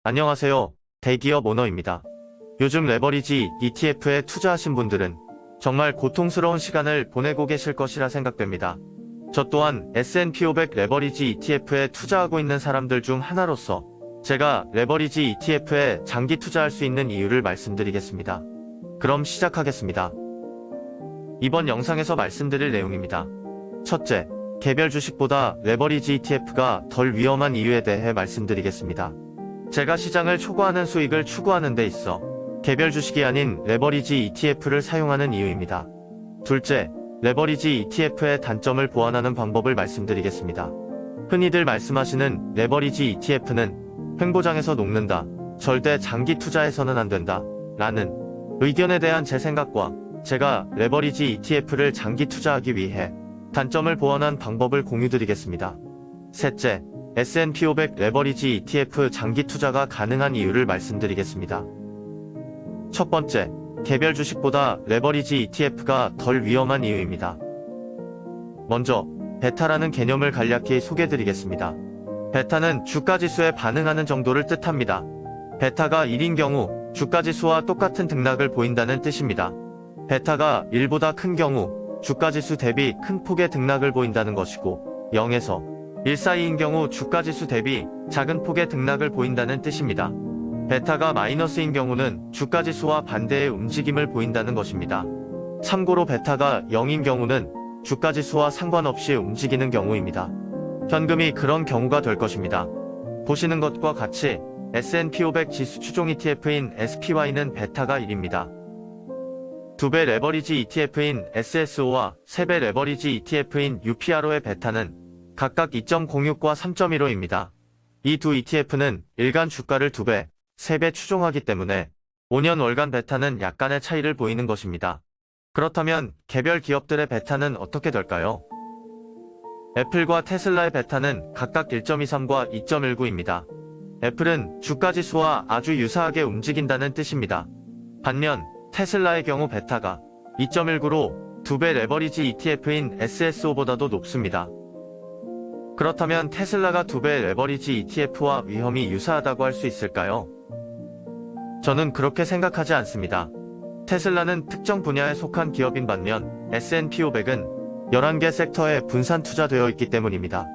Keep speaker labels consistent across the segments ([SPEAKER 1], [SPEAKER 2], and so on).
[SPEAKER 1] 안녕하세요. 대기업 오너입니다. 요즘 레버리지 ETF에 투자하신 분들은 정말 고통스러운 시간을 보내고 계실 것이라 생각됩니다. 저 또한 S&P 500 레버리지 ETF에 투자하고 있는 사람들 중 하나로서 제가 레버리지 ETF에 장기 투자할 수 있는 이유를 말씀드리겠습니다. 그럼 시작하겠습니다. 이번 영상에서 말씀드릴 내용입니다. 첫째, 개별 주식보다 레버리지 ETF가 덜 위험한 이유에 대해 말씀드리겠습니다. 제가 시장을 초과하는 수익을 추구하는 데 있어 개별 주식이 아닌 레버리지 ETF를 사용하는 이유입니다. 둘째, 레버리지 ETF의 단점을 보완하는 방법을 말씀드리겠습니다. 흔히들 말씀하시는 레버리지 ETF는 횡보장에서 녹는다, 절대 장기 투자해서는 안 된다 라는 의견에 대한 제 생각과 제가 레버리지 ETF를 장기 투자하기 위해 단점을 보완한 방법을 공유드리겠습니다. 셋째, S&P 500 레버리지 ETF 장기 투자가 가능한 이유를 말씀드리겠습니다. 첫 번째, 개별 주식보다 레버리지 ETF가 덜 위험한 이유입니다. 먼저, 베타라는 개념을 간략히 소개드리겠습니다. 베타는 주가지수에 반응하는 정도를 뜻합니다. 베타가 1인 경우 주가지수와 똑같은 등락을 보인다는 뜻입니다. 베타가 1보다 큰 경우 주가지수 대비 큰 폭의 등락을 보인다는 것이고 0에서 1 사이인 경우 주가지수 대비 작은 폭의 등락을 보인다는 뜻입니다. 베타가 마이너스인 경우는 주가지수와 반대의 움직임을 보인다는 것입니다. 참고로 베타가 0인 경우는 주가지수와 상관없이 움직이는 경우입니다. 현금이 그런 경우가 될 것입니다. 보시는 것과 같이 S&P 500 지수 추종 ETF인 SPY는 베타가 1입니다. 2배 레버리지 ETF인 SSO와 3배 레버리지 ETF인 UPRO의 베타는 각각 2.06과 3.15입니다. 이 두 ETF는 일간 주가를 2배, 3배 추종하기 때문에 5년 월간 베타는 약간의 차이를 보이는 것입니다. 그렇다면 개별 기업들의 베타는 어떻게 될까요? 애플과 테슬라의 베타는 각각 1.23과 2.19입니다. 애플은 주가지수와 아주 유사하게 움직인다는 뜻입니다. 반면 테슬라의 경우 베타가 2.19로 2배 레버리지 ETF인 SSO보다도 높습니다. 그렇다면 테슬라가 2배 레버리지 ETF와 위험이 유사하다고 할 수 있을까요? 저는 그렇게 생각하지 않습니다. 테슬라는 특정 분야에 속한 기업인 반면 S&P 500은 11개 섹터에 분산 투자되어 있기 때문입니다.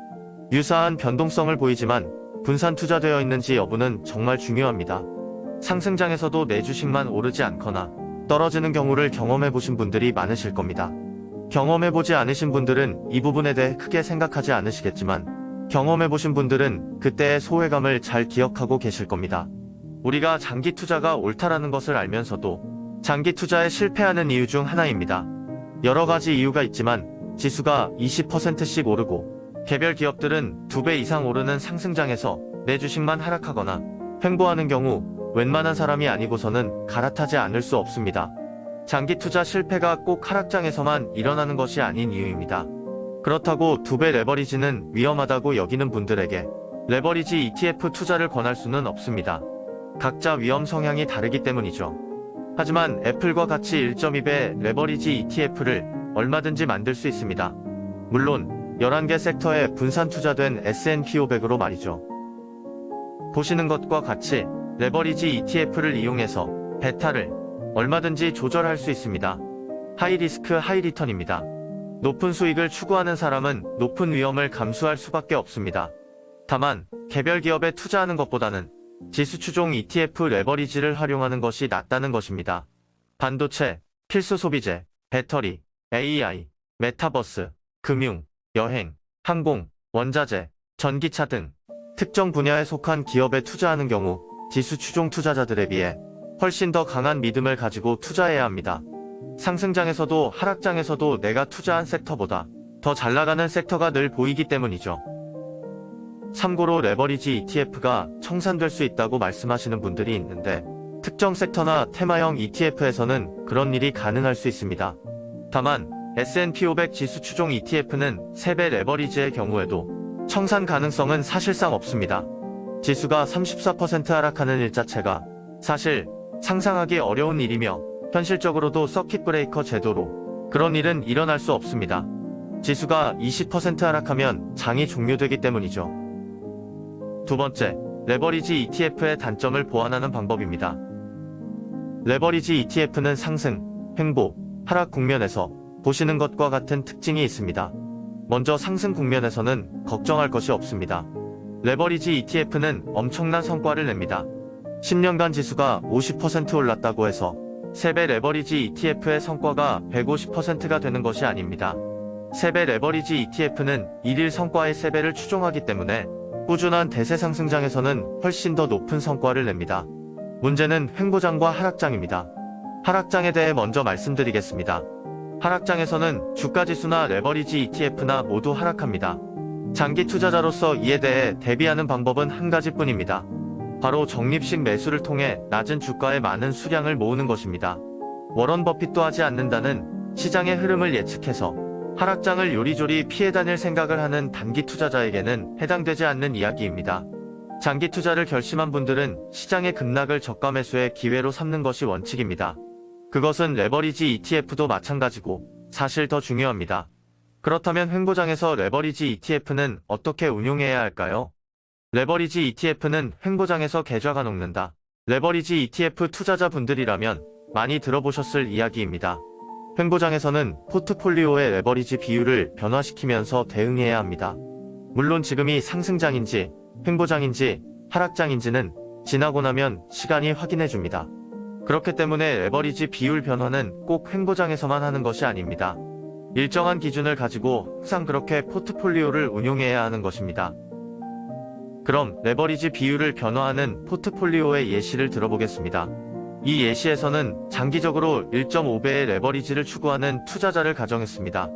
[SPEAKER 1] 유사한 변동성을 보이지만 분산 투자되어 있는지 여부는 정말 중요합니다. 상승장에서도 내 주식만 오르지 않거나 떨어지는 경우를 경험해보신 분들이 많으실 겁니다. 경험해보지 않으신 분들은 이 부분에 대해 크게 생각하지 않으시겠지만 경험해보신 분들은 그때의 소외감을 잘 기억하고 계실 겁니다. 우리가 장기 투자가 옳다라는 것을 알면서도 장기 투자에 실패하는 이유 중 하나입니다. 여러 가지 이유가 있지만 지수가 20%씩 오르고 개별 기업들은 2배 이상 오르는 상승장에서 내 주식만 하락하거나 횡보하는 경우 웬만한 사람이 아니고서는 갈아타지 않을 수 없습니다. 장기 투자 실패가 꼭 하락장에서만 일어나는 것이 아닌 이유입니다. 그렇다고 2배 레버리지는 위험하다고 여기는 분들에게 레버리지 ETF 투자를 권할 수는 없습니다. 각자 위험 성향이 다르기 때문이죠. 하지만 애플과 같이 1.2배 레버리지 ETF를 얼마든지 만들 수 있습니다. 물론 11개 섹터에 분산 투자된 S&P 500으로 말이죠. 보시는 것과 같이 레버리지 ETF를 이용해서 베타를 얼마든지 조절할 수 있습니다. 하이 리스크 하이 리턴입니다. 높은 수익을 추구하는 사람은 높은 위험을 감수할 수밖에 없습니다. 다만 개별 기업에 투자하는 것보다는 지수 추종 ETF 레버리지를 활용하는 것이 낫다는 것입니다. 반도체, 필수 소비재, 배터리, AI, 메타버스, 금융, 여행, 항공, 원자재, 전기차 등 특정 분야에 속한 기업에 투자하는 경우 지수 추종 투자자들에 비해 훨씬 더 강한 믿음을 가지고 투자해야 합니다. 상승장에서도 하락장에서도 내가 투자한 섹터보다 더 잘나가는 섹터가 늘 보이기 때문이죠. 참고로 레버리지 ETF가 청산될 수 있다고 말씀하시는 분들이 있는데 특정 섹터나 테마형 ETF에서는 그런 일이 가능할 수 있습니다. 다만 S&P 500 지수 추종 ETF는 3배 레버리지의 경우에도 청산 가능성은 사실상 없습니다. 지수가 34% 하락하는 일 자체가 사실 상상하기 어려운 일이며 현실적으로도 서킷 브레이커 제도로 그런 일은 일어날 수 없습니다. 지수가 20% 하락하면 장이 종료되기 때문이죠. 두 번째, 레버리지 ETF의 단점을 보완하는 방법입니다. 레버리지 ETF는 상승, 횡보, 하락 국면에서 보시는 것과 같은 특징이 있습니다. 먼저 상승 국면에서는 걱정할 것이 없습니다. 레버리지 ETF는 엄청난 성과를 냅니다. 10년간 지수가 50% 올랐다고 해서 3배 레버리지 ETF의 성과가 150%가 되는 것이 아닙니다. 3배 레버리지 ETF는 1일 성과의 3배를 추종하기 때문에 꾸준한 대세 상승장에서는 훨씬 더 높은 성과를 냅니다. 문제는 횡보장과 하락장입니다. 하락장에 대해 먼저 말씀드리겠습니다. 하락장에서는 주가지수나 레버리지 ETF나 모두 하락합니다. 장기 투자자로서 이에 대해 대비하는 방법은 한 가지뿐입니다. 바로 적립식 매수를 통해 낮은 주가의 많은 수량을 모으는 것입니다. 워런 버핏도 하지 않는다는 시장의 흐름을 예측해서 하락장을 요리조리 피해 다닐 생각을 하는 단기 투자자에게는 해당되지 않는 이야기입니다. 장기 투자를 결심한 분들은 시장의 급락을 저가 매수의 기회로 삼는 것이 원칙입니다. 그것은 레버리지 ETF도 마찬가지고 사실 더 중요합니다. 그렇다면 횡보장에서 레버리지 ETF는 어떻게 운용해야 할까요? 레버리지 ETF는 횡보장에서 계좌가 녹는다. 레버리지 ETF 투자자분들이라면 많이 들어보셨을 이야기입니다. 횡보장에서는 포트폴리오의 레버리지 비율을 변화시키면서 대응해야 합니다. 물론 지금이 상승장인지 횡보장인지 하락장인지는 지나고 나면 시간이 확인해줍니다. 그렇기 때문에 레버리지 비율 변화는 꼭 횡보장에서만 하는 것이 아닙니다. 일정한 기준을 가지고 항상 그렇게 포트폴리오를 운용해야 하는 것입니다. 그럼 레버리지 비율을 변화하는 포트폴리오의 예시를 들어보겠습니다. 이 예시에서는 장기적으로 1.5배의 레버리지를 추구하는 투자자를 가정했습니다.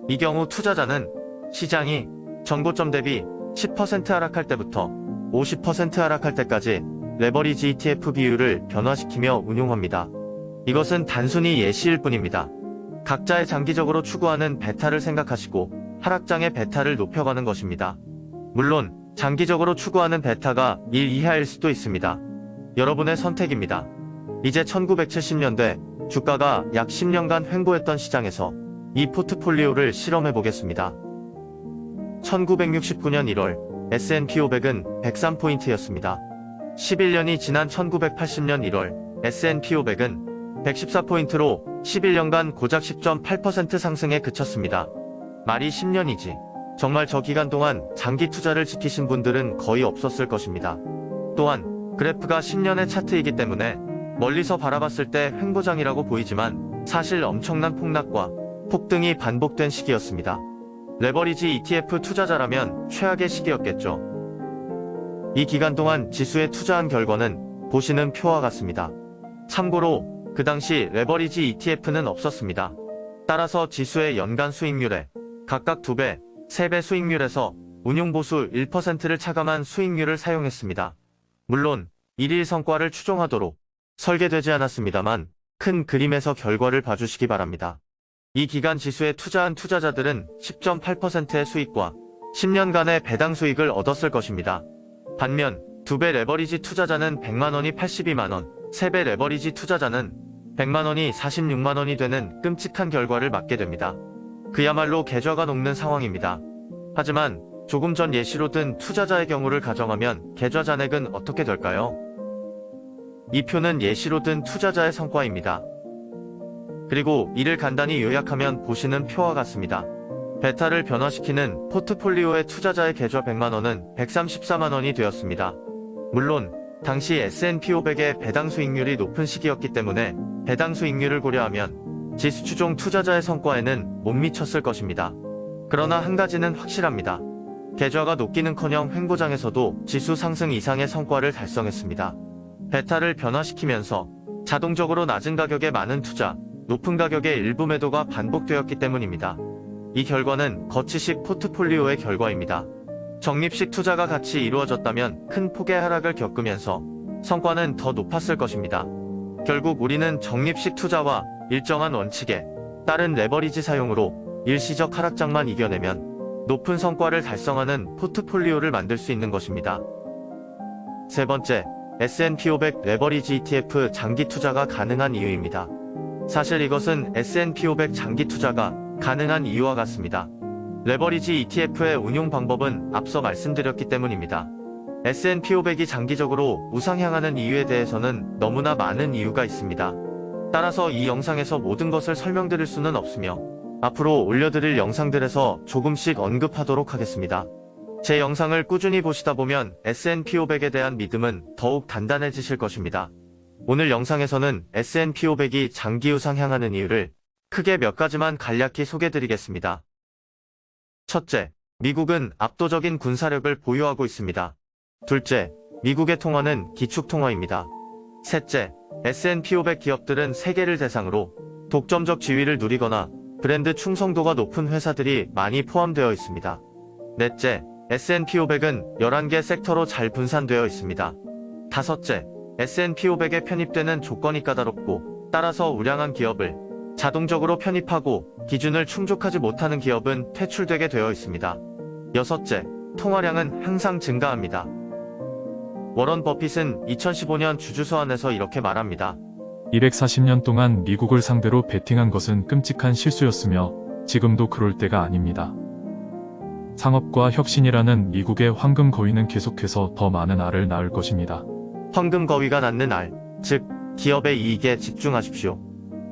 [SPEAKER 1] 이 경우 투자자는 시장이 전고점 대비 10% 하락할 때부터 50% 하락할 때까지 레버리지 ETF 비율을 변화시키며 운용합니다. 이것은 단순히 예시일 뿐입니다. 각자의 장기적으로 추구하는 베타를 생각하시고 하락장의 베타를 높여가는 것입니다. 물론 장기적으로 추구하는 베타가 1 이하일 수도 있습니다. 여러분의 선택입니다. 이제 1970년대 주가가 약 10년간 횡보했던 시장에서 이 포트폴리오를 실험해 보겠습니다. 1969년 1월 S&P 500은 103포인트였습니다. 11년이 지난 1980년 1월 S&P 500은 114포인트로 11년간 고작 10.8% 상승에 그쳤습니다. 말이 10년이지. 정말 저 기간 동안 장기 투자를 지키신 분들은 거의 없었을 것입니다. 또한 그래프가 10년의 차트이기 때문에 멀리서 바라봤을 때 횡보장이라고 보이지만 사실 엄청난 폭락과 폭등이 반복된 시기였습니다. 레버리지 ETF 투자자라면 최악의 시기였겠죠. 이 기간 동안 지수에 투자한 결과는 보시는 표와 같습니다. 참고로 그 당시 레버리지 ETF는 없었습니다. 따라서 지수의 연간 수익률에 각각 2배, 3배 수익률에서 운용보수 1%를 차감한 수익률을 사용했습니다. 물론 1일 성과를 추종하도록 설계되지 않았습니다만 큰 그림에서 결과를 봐주시기 바랍니다. 이 기간 지수에 투자한 투자자들은 10.8%의 수익과 10년간의 배당 수익을 얻었을 것입니다. 반면 2배 레버리지 투자자는 100만원이 82만원, 3배 레버리지 투자자는 100만원이 46만원이 되는 끔찍한 결과를 맞게 됩니다. 그야말로 계좌가 녹는 상황입니다. 하지만 조금 전 예시로 든 투자자의 경우를 가정하면 계좌 잔액은 어떻게 될까요? 이 표는 예시로 든 투자자의 성과입니다. 그리고 이를 간단히 요약하면 보시는 표와 같습니다. 베타를 변화시키는 포트폴리오의 투자자의 계좌 100만원은 134만원이 되었습니다. 물론 당시 S&P 500의 배당 수익률이 높은 시기였기 때문에 배당 수익률을 고려하면 지수 추종 투자자의 성과에는 못 미쳤을 것입니다. 그러나 한 가지는 확실합니다. 계좌가 녹기는커녕 횡보장에서도 지수 상승 이상의 성과를 달성했습니다. 베타를 변화시키면서 자동적으로 낮은 가격에 많은 투자, 높은 가격의 일부 매도가 반복되었기 때문입니다. 이 결과는 거치식 포트폴리오의 결과입니다. 적립식 투자가 같이 이루어졌다면 큰 폭의 하락을 겪으면서 성과는 더 높았을 것입니다. 결국 우리는 적립식 투자와 일정한 원칙에 따른 레버리지 사용으로 일시적 하락장만 이겨내면 높은 성과를 달성하는 포트폴리오를 만들 수 있는 것입니다. 세 번째, S&P 500 레버리지 ETF 장기 투자가 가능한 이유입니다. 사실 이것은 S&P 500 장기 투자가 가능한 이유와 같습니다. 레버리지 ETF의 운용 방법은 앞서 말씀드렸기 때문입니다. S&P 500이 장기적으로 우상향하는 이유에 대해서는 너무나 많은 이유가 있습니다. 따라서 이 영상에서 모든 것을 설명드릴 수는 없으며 앞으로 올려드릴 영상들에서 조금씩 언급하도록 하겠습니다. 제 영상을 꾸준히 보시다 보면 S&P 500에 대한 믿음은 더욱 단단해지실 것입니다. 오늘 영상에서는 S&P 500이 장기 우상향하는 이유를 크게 몇 가지만 간략히 소개드리겠습니다. 첫째, 미국은 압도적인 군사력을 보유하고 있습니다. 둘째, 미국의 통화는 기축통화입니다. 셋째, S&P 500 기업들은 세계를 대상으로 독점적 지위를 누리거나 브랜드 충성도가 높은 회사들이 많이 포함되어 있습니다. 넷째, S&P 500은 11개 섹터로 잘 분산되어 있습니다. 다섯째, S&P 500에 편입되는 조건이 까다롭고 따라서 우량한 기업을 자동적으로 편입하고 기준을 충족하지 못하는 기업은 퇴출되게 되어 있습니다. 여섯째, 통화량은 항상 증가합니다. 워런 버핏은 2015년 주주서한에서 이렇게 말합니다.
[SPEAKER 2] 240년 동안 미국을 상대로 베팅한 것은 끔찍한 실수였으며 지금도 그럴 때가 아닙니다. 상업과 혁신이라는 미국의 황금 거위는 계속해서 더 많은 알을 낳을 것입니다.
[SPEAKER 1] 황금 거위가 낳는 알, 즉 기업의 이익에 집중하십시오.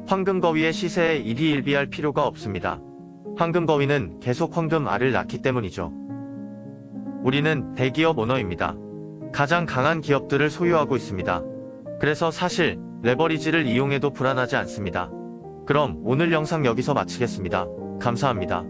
[SPEAKER 1] 황금 거위의 시세에 일희일비할 필요가 없습니다. 황금 거위는 계속 황금 알을 낳기 때문이죠. 우리는 대기업 오너입니다. 가장 강한 기업들을 소유하고 있습니다. 그래서 사실 레버리지를 이용해도 불안하지 않습니다. 그럼 오늘 영상 여기서 마치겠습니다. 감사합니다.